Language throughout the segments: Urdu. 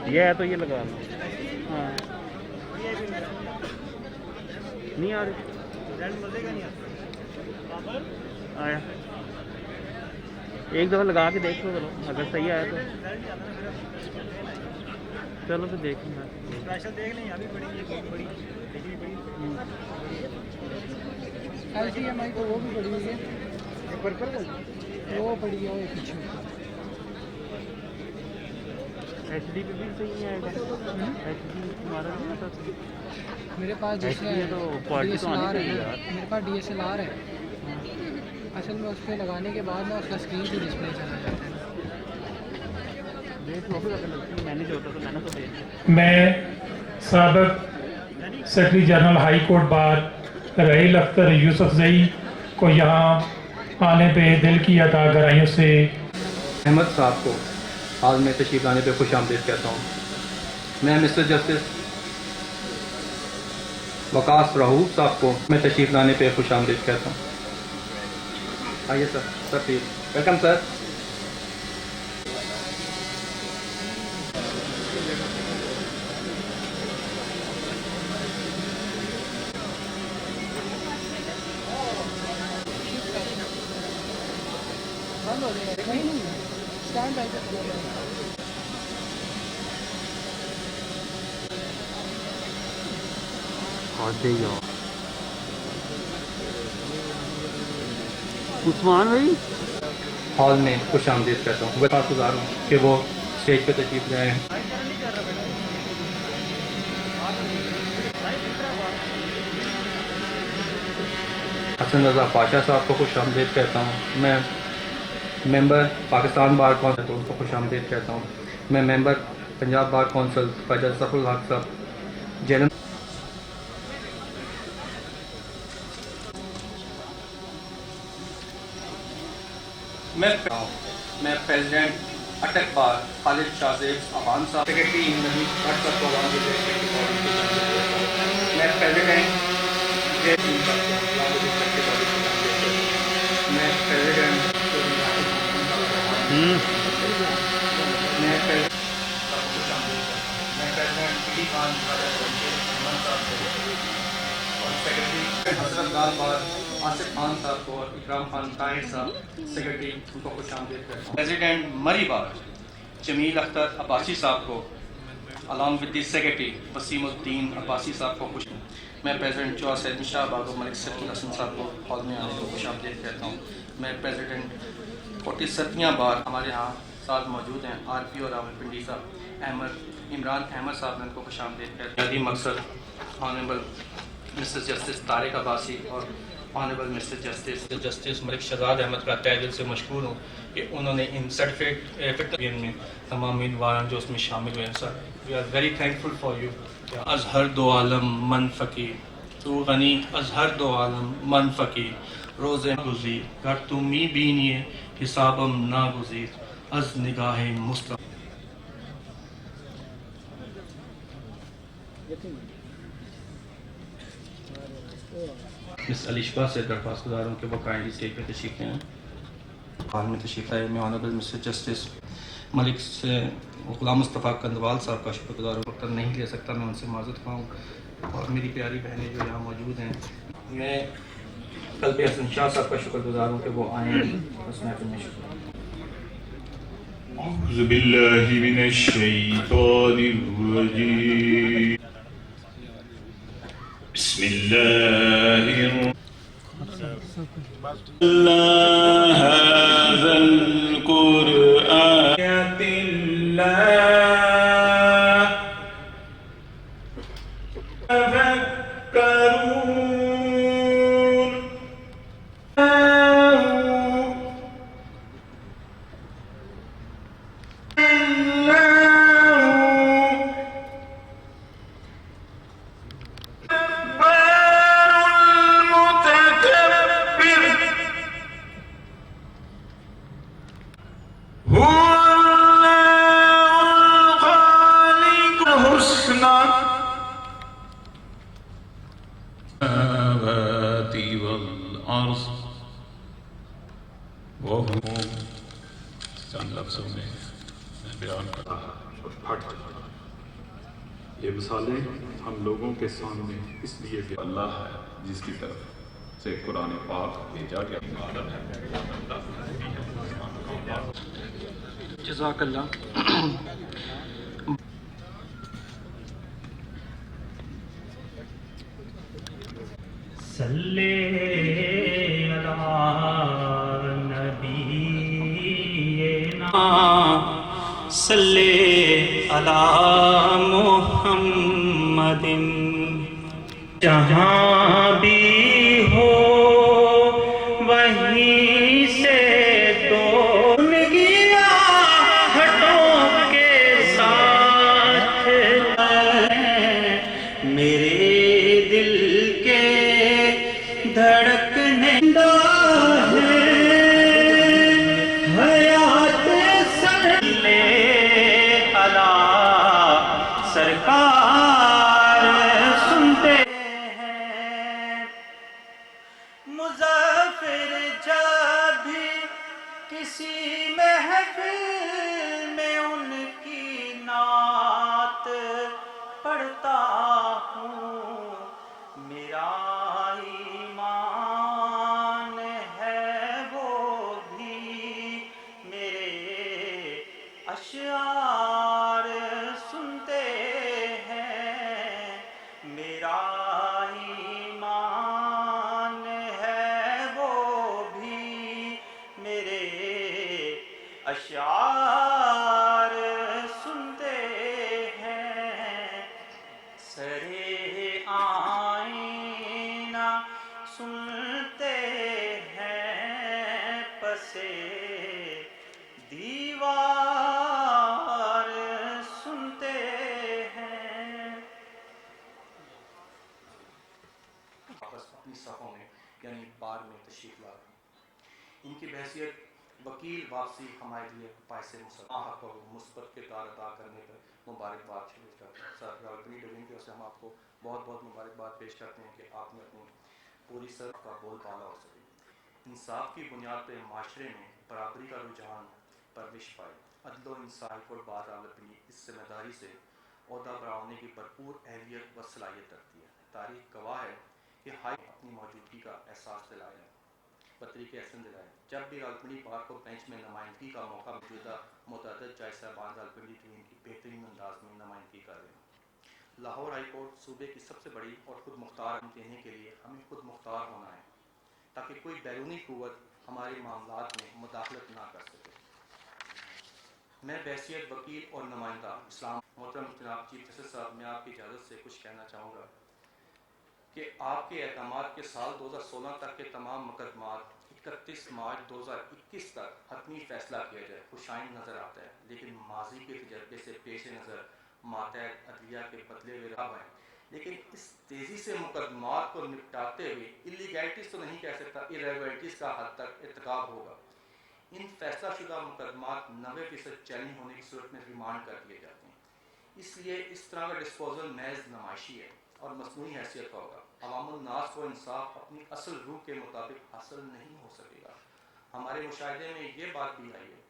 یہ ہے تو یہ لگا لو. ہاں نہیں آ رہی. آیا ایک دفعہ لگا کے دیکھ لو چلو اگر صحیح آیا تو چلو پھر دیکھ لیں. HDMI تو وہ بھی پڑی ہوئی ہے, وہ پڑی ہے پیچھے. ایچ ڈی پہ بھی صحیح نہیں آئے گا. ایچ ڈی تمہارا نہیں آتا. میرے پاس جیسے تو کوالٹی تو آنی DSLR ہے چاہیے نا, یار. میرے پاس DSLR ہے. اصل میں اس پہ لگانے کے بعد نا اس کا اسکرین بھی ڈسپلے چلا جاتا ہے. دیکھ لو پھر اگر مینیج ہوتا تو میں نے تو دیکھ لیا. میں سابق secretary general high court bar Raheel Akhtar Yousafzai کو یہاں آنے پہ دل کی عطا گرائیوں سے احمد صاحب کو حال میں تشریف لانے پہ خوش آمدید کہتا ہوں. میں مسٹر جسٹس وقاص راہوب صاحب کو میں تشریف لانے پہ خوش آمدید کہتا ہوں. آئیے سر. Sir please welcome sir. بند ہو جائے گا نہیں, اسٹینڈ بائی پہ کھڑا ہے. عثمان بھائی ہال میں خوش آمدید کہتا ہوں. وہ خاص گزار ہوں کہ وہ اسٹیج پہ تشریف لائے ہیں. حسن رضا پاشا صاحب کو خوش آمدید کہتا ہوں. میں ممبر پاکستان بار کونسل ان کو خوش آمدید کہتا ہوں. میں ممبر پنجاب بار کونسل خواجہ ظفر الحق صاحب جیلم. میں پریزیڈنٹ اٹک بار خالد شاہ زیب افغان صاحب سیکرٹری ندیم بھٹ صاحب کو عوام کے میں پریزیڈنٹ میں پریزیڈنٹ حضرت لال بار آصف خان صاحب کو اور اکرام خان طاہر صاحب سیکرٹری ان کو خوش آمدید کرتا ہوں. پریزیڈنٹ مری بار جمیل اختر عباسی صاحب کو along with the secretary Wasim الدین عباسی صاحب کو خوش. میں پریزیڈنٹ چوا سید شاہ باغ و ملک سفیر حسن صاحب کو ہال میں آنے کو خوش آمدید کہتا ہوں. میں پریزیڈنٹ 47واں بار ہمارے یہاں ساتھ موجود ہیں RP اور راول پنڈی صاحب عمران احمد صاحب نے ان کو خوش آمدید کہتے ہیں. مقصد honourable mister justice Tariq Abbasi اور honourable mister justice Malik Shahzad Ahmed کا تہ دل سے مشکور ہوں کہ انہوں نے ان سرٹیفکیٹ میں تمام امیدواران جو اس میں شامل ہوئے ہیں. Sir we are very thankful for you. از ہر دو عالم من فقیر تو غنی از ہر دو عالم من فقیر روز گزیر گر تو می بینی حسابم ناگزیر از نگاہ مصطفیٰ. مس علیشبہ سے درخواست گزار ہوں کہ وہ کائنڈلی اسٹیج پہ تشریف لیں. حال میں تشریف لائے میں آنریبل مسٹر جسٹس ملک سے غلام مصطفیٰ کندوال صاحب کا شکر گزار ہوں. وقت نہیں لے سکتا, میں ان سے معذرت خواہ ہوں. اور میری پیاری بہنیں جو یہاں موجود ہیں, میں قلب حسن شاہ صاحب کا شکر گزار ہوں کہ وہ آئے ہیں اس محفل میں. شکریہ. اعوذ باللہ من الشیطان الرجیم. بسم اللہ اللہ هذا القرآن اللہ تفکرون چند لفظوں میں بیان کرتا اور پھٹ یہ مثالیں ہم لوگوں کے سامنے اس لیے کہ اللہ ہے جس کی طرف سے قرآن پاک بھیجا گیا عبادت ہے. جزاک اللہ. صلی علی نبینا صلی علی محمد. جہاں بھی ہو وہیں سے تو گیا ہٹوں کے ساتھ میرے دل کے دھڑکنے ہے حیات صلی علی سرکار سنتے ہیں. مظفر جب بھی کسی محفل میں ان کی نعت پڑھتا ہوں میرا ایمان ہے وہ بھی میرے اشعار سنتے ہیں. میرا ایمان ہے وہ بھی میرے اشعار سنتے ہیں. سرے آئینہ سنتے ہیں پسے دیوار سنتے ہیں. واپس اپنی صفوں میں یعنی بار میں تشریف لا رہے ہیں. ان کی بحثیت وکیل واپسی ہمارے لیے باعث مسرت و مثبت کردار ادا کرنے پر مبارکباد پیش کرتے ہیں. سر راولپنڈی ڈویژن کی طرف سے ہم آپ کو بہت بہت مبارکباد پیش کرتے ہیں کہ آپ نے اپنی پوری سر کا بول بالا ہو سکے. انصاف کی بنیاد پہ معاشرے میں برابری کا رجحان پرورش پائے. عدل و انصاف ہائی کورٹ بار راولپنڈی اس ذمہ داری سے عہدہ برآمدنے کی بھرپور اہلیت و صلاحیت رکھتی ہے. تاریخ گواہ ہے کہ ہائی اپنی موجودگی کا احساس دلائے بطریق احسن دلائے. جب بھی راولپنڈی بار کو بینچ میں نمائندگی کا موقع موجودہ متعدد جج صاحبان راولپنڈی ٹیم کی بہترین انداز میں نمائندگی کر رہے ہیں. لاہور ہائی کورٹ صوبے کی سب سے بڑی اور خود مختار دینے کے لیے ہمیں خود مختار ہونا ہے تاکہ کوئی بیرونی قوت ہمارے معاملات میں مداخلت نہ کر سکے. میں بحیثیت وکیل اور نمائندہ اسلام محترم جناب چیف جسٹس صاحب میں آپ کی اجازت سے کچھ کہنا چاہوں گا کہ آپ کے اعتماد کے سال 2016 تک کے تمام مقدمات 31 مارچ 2021 تک حتمی فیصلہ کیا جائے خوشائن نظر آتا ہے. لیکن ماضی کے تجربے سے پیش نظر ماتحت عدلیہ کے بدلے ہوئے راہ ہیں. لیکن اس تیزی سے مقدمات کو نپٹاتے ہوئے ایلیگلٹیز تو نہیں کہہ سکتا ایریگولٹیز کا حد تک ارتکاب ہوگا. ان فیصلہ شدہ مقدمات 90% چیلنج ہونے کی صورت میں ریمانڈ کر دیے جاتے ہیں. اس لیے اس طرح کا ڈسپوزل محض نمائشی ہے اور مصنوعی حیثیت کا ہوگا. عوام الناس کو انصاف اپنی اصل روح کے مطابق حاصل نہیں ہو سکے گا. ہمارے مشاہدے میں یہ بات بھی آئی ہے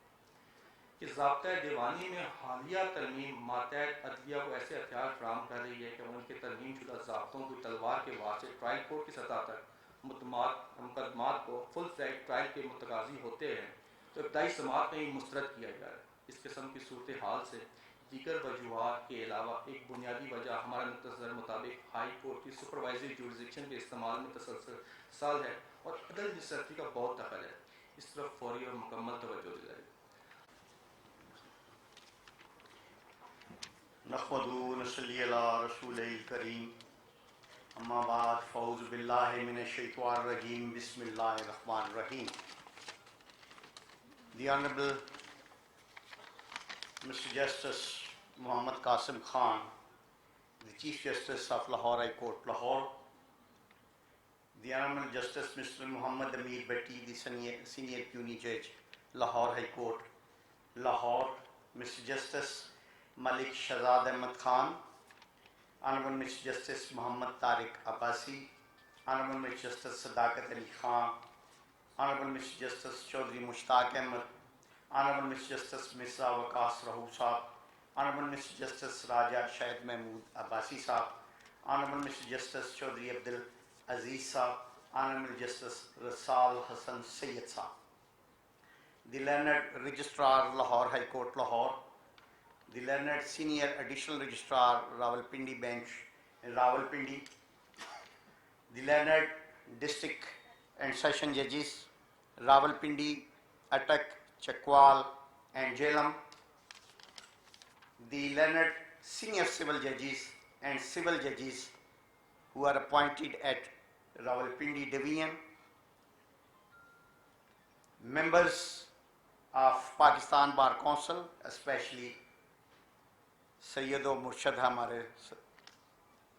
کہ ضابطۂ دیوانی میں حالیہ ترمیم ماتحت عدلیہ کو ایسے ہتھیار فراہم کر رہی ہے کہ ان کے ترمیم شدہ ضابطوں کی تلوار کے واسطے ٹرائل کورٹ کی سطح تک مقدمات کو فل فلیج ٹرائل کے متقاضی ہوتے ہیں تو ابتدائی سماعت میں ہی مسترد کیا جا رہا ہے. اس قسم کی صورتحال سے دیگر وجوہات کے علاوہ ایک بنیادی وجہ ہمارے نظر مطابق ہائی کورٹ کی سپروائزری جورسڈکشن کے استعمال میں تسلسل ہے اور عدل جسرتی کا بہت دخل ہے. اس طرف فوری اور مکمل توجہ دلائی. نحمدہ ونصلی علی رسول الکریم اما بعد فاعوذ باللہ من الشیطان الرجیم بسم اللہ الرحمن الرحیم. The Honorable Mr. Justice Muhammad Qasim Khan, the Chief Justice of Lahore High Court, Lahore. The Honorable Justice Mr. Muhammad Amir Bhatti, the Senior Puisne Judge, Lahore High Court, Lahore. Mr. Justice Malik Shahzad Ahmed Khan, Honorable Mr. Justice Muhammad Tariq Abbasi, Honorable Mr. Justice Sadaqat Ali Khan, Honorable Mr. Justice Chaudhry Mushtaq Ahmed, Honorable Mr. Justice Mirza Waqas Rauf Sahab, Honorable Mr. Justice Raja Shahid Mahmood Abbasi Sahab, Honorable Mr. Justice Chaudhry Abdul Aziz Sahab, Honorable Justice Rasal Hassan Sayyid Sahab, the learned Registrar Lahore High Court Lahore, the learned Senior Additional Registrar Rawalpindi Bench in Rawalpindi, the learned District and Session Judges Rawalpindi, Attak, Chakwal and Jhelum, the learned Senior Civil Judges and Civil Judges who are appointed at Rawalpindi Division, members of Pakistan Bar Council, especially Sayyido Murshid Hamare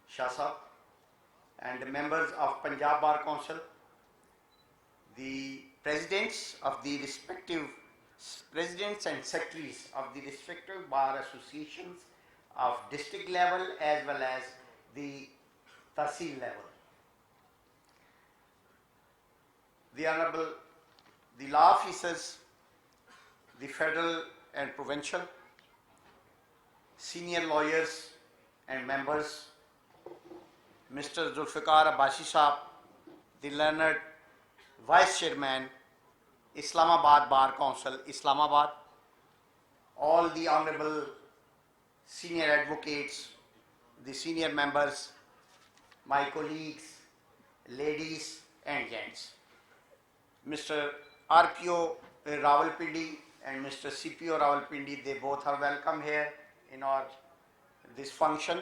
Shah Sahab, and the members of Punjab Bar Council, the presidents of the respective presidents and secretaries of the respective bar associations of district level as well as the Tahsil level. The Honorable, the law officers, the federal and provincial, senior lawyers and members, Mr. Zulfikar Abbasi Sahab, the learned Vice Chairman, Islamabad Bar Council, Islamabad, all the honorable senior advocates, the senior members, my colleagues, ladies and gents. Mr. RPO Rawalpindi and Mr. CPO Rawalpindi, they both are welcome here in our this function.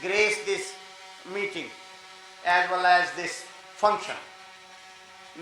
grace this meeting as well as this function.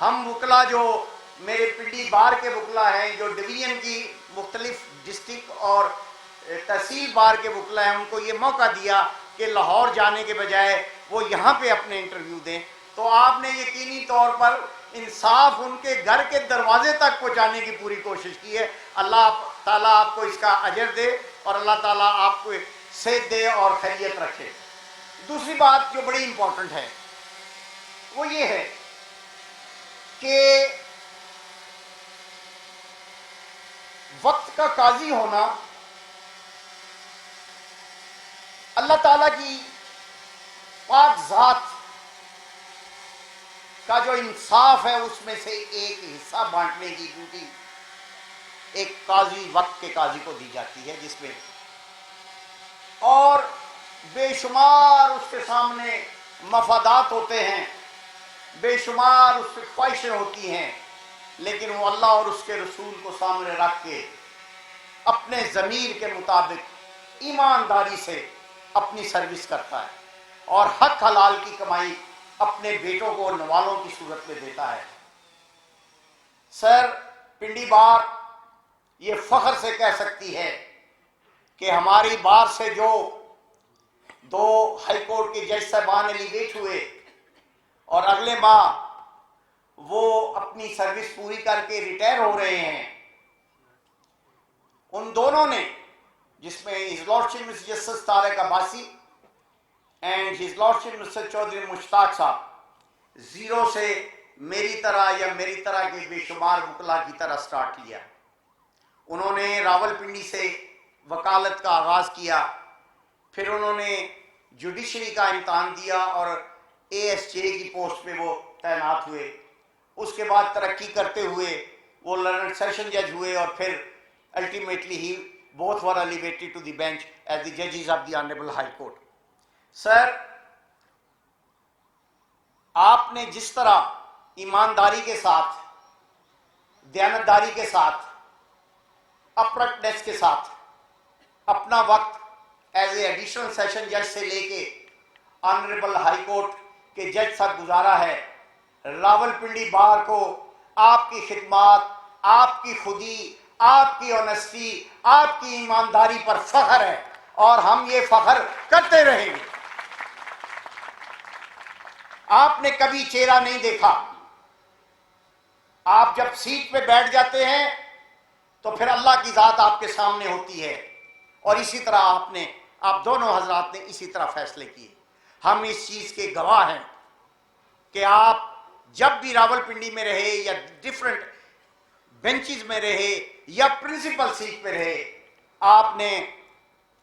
ہم وکلا جو میرے پنڈی بار کے وکلا ہیں جو ڈویژن کی مختلف ڈسٹرکٹ اور تحصیل بار کے وکلا ہیں، ان کو یہ موقع دیا کہ لاہور جانے کے بجائے وہ یہاں پہ اپنے انٹرویو دیں، تو آپ نے یقینی طور پر انصاف ان کے گھر کے دروازے تک پہنچانے کی پوری کوشش کی ہے۔ اللہ تعالیٰ آپ کو اس کا اجر دے اور اللہ تعالیٰ آپ کو صحت دے اور خیریت رکھے۔ دوسری بات جو بڑی امپورٹنٹ ہے وہ یہ ہے کہ وقت کا قاضی ہونا اللہ تعالیٰ کی پاک ذات کا جو انصاف ہے اس میں سے ایک حصہ بانٹنے کی ڈیوٹی ایک قاضی، وقت کے قاضی کو دی جاتی ہے، جس میں اور بے شمار اس کے سامنے مفادات ہوتے ہیں، بے شمار اس پہ خواہشیں ہوتی ہیں، لیکن وہ اللہ اور اس کے رسول کو سامنے رکھ کے اپنے ضمیر کے مطابق ایمانداری سے اپنی سروس کرتا ہے اور حق حلال کی کمائی اپنے بیٹوں کو نوالوں کی صورت میں دیتا ہے۔ سر پنڈی بار یہ فخر سے کہہ سکتی ہے کہ ہماری بار سے جو 2 ہائی کورٹ کے جج صاحبان ایلیویٹ ہوئے اور اگلے ماہ وہ اپنی سروس پوری کر کے ریٹائر ہو رہے ہیں، ان دونوں نے، جس میں his lordship Mr justice Tariq Abbasi and his lordship Mr Chaudhry Mushtaq sahab, zero سے میری طرح یا میری طرح کے بے شمار وکلا کی طرح سٹارٹ لیا۔ انہوں نے راول پنڈی سے وکالت کا آغاز کیا، پھر انہوں نے جوڈیشری کا امتحان دیا اور اے ایس جے کی پوسٹ پہ وہ تعینات ہوئے۔ اس کے بعد ترقی کرتے ہوئے وہ لرنڈ سیشن جج ہوئے اور پھر ultimately he both were elevated to the bench as the judges of the Honorable High Court. سر آپ نے جس طرح ایمانداری کے ساتھ، دیانتداری کے ساتھ، اپرٹنیس کے ساتھ اپنا وقت ایز اے ایڈیشنل سیشن جج سے لے کے آنریبل ہائی کورٹ کے جج تک گزارا ہے، راول پنڈی بار کو آپ کی خدمات، آپ کی خودی، آپ کی آنیسٹی، آپ کی ایمانداری پر فخر ہے اور ہم یہ فخر کرتے رہیں گے۔ آپ نے کبھی چہرہ نہیں دیکھا، آپ جب سیٹ پہ بیٹھ جاتے ہیں تو پھر اللہ کی ذات آپ کے سامنے ہوتی ہے، اور اسی طرح آپ دونوں حضرات نے اسی طرح فیصلے کیے۔ ہم اس چیز کے گواہ ہیں کہ آپ جب بھی راول پنڈی میں رہے یا ڈیفرنٹ بینچز میں رہے یا پرنسپل سیٹ پہ رہے، آپ نے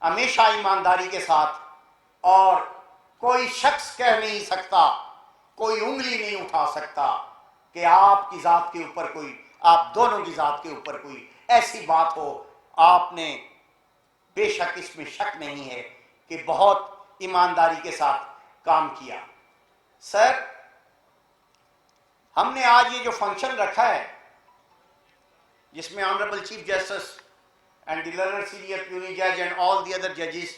ہمیشہ ایمانداری کے ساتھ، اور کوئی شخص کہہ نہیں سکتا، کوئی انگلی نہیں اٹھا سکتا کہ آپ کی ذات کے اوپر کوئی، آپ دونوں کی ذات کے اوپر کوئی ایسی بات ہو۔ آپ نے بے شک، اس میں شک نہیں ہے کہ بہت ایمانداری کے ساتھ کام کیا۔ سر ہم نے آج یہ جو فنکشن رکھا ہے جس میں honourable chief justice and the learned senior پیونی جج اینڈ آل دی ادر ججز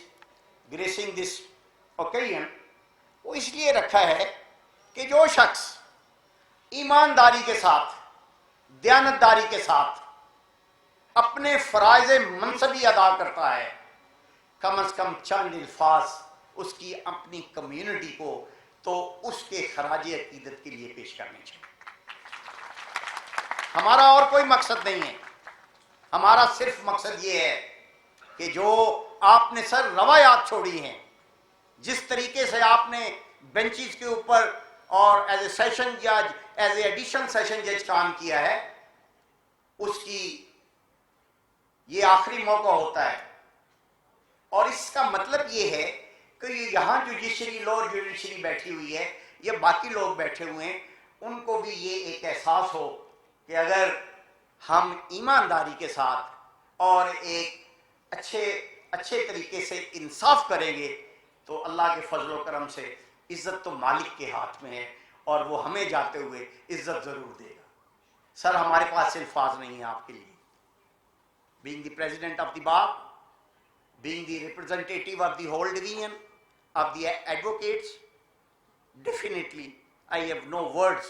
گریسنگ دس اوکیزن، وہ اس لیے رکھا ہے کہ جو شخص ایمانداری کے ساتھ، دیانتداری کے ساتھ اپنے فرائض منصبی ادا کرتا ہے، کم از کم چند الفاظ اس کی اپنی کمیونٹی کو تو اس کے خراج عقیدت کے لیے پیش کرنے چاہیے۔ ہمارا اور کوئی مقصد نہیں ہے، ہمارا صرف مقصد یہ ہے کہ جو آپ نے سر روایات چھوڑی ہیں، جس طریقے سے آپ نے بینچز کے اوپر اور ایز اے سیشن جج، ایز اے ایڈیشنل سیشن جج کام کیا ہے، اس کی یہ آخری موقع ہوتا ہے۔ اور اس کا مطلب یہ ہے کہ یہاں جوڈیشری، لوور جوڈیشری بیٹھی ہوئی ہے یا باقی لوگ بیٹھے ہوئے ہیں، ان کو بھی یہ ایک احساس ہو کہ اگر ہم ایمانداری کے ساتھ اور ایک اچھے طریقے سے انصاف کریں گے تو اللہ کے فضل و کرم سے عزت تو مالک کے ہاتھ میں ہے اور وہ ہمیں جاتے ہوئے عزت ضرور دے گا۔ سر ہمارے پاس الفاظ نہیں ہیں آپ کے لیے۔ Being the president of the bar, being the representative of the whole division of the advocates, definitely I have no words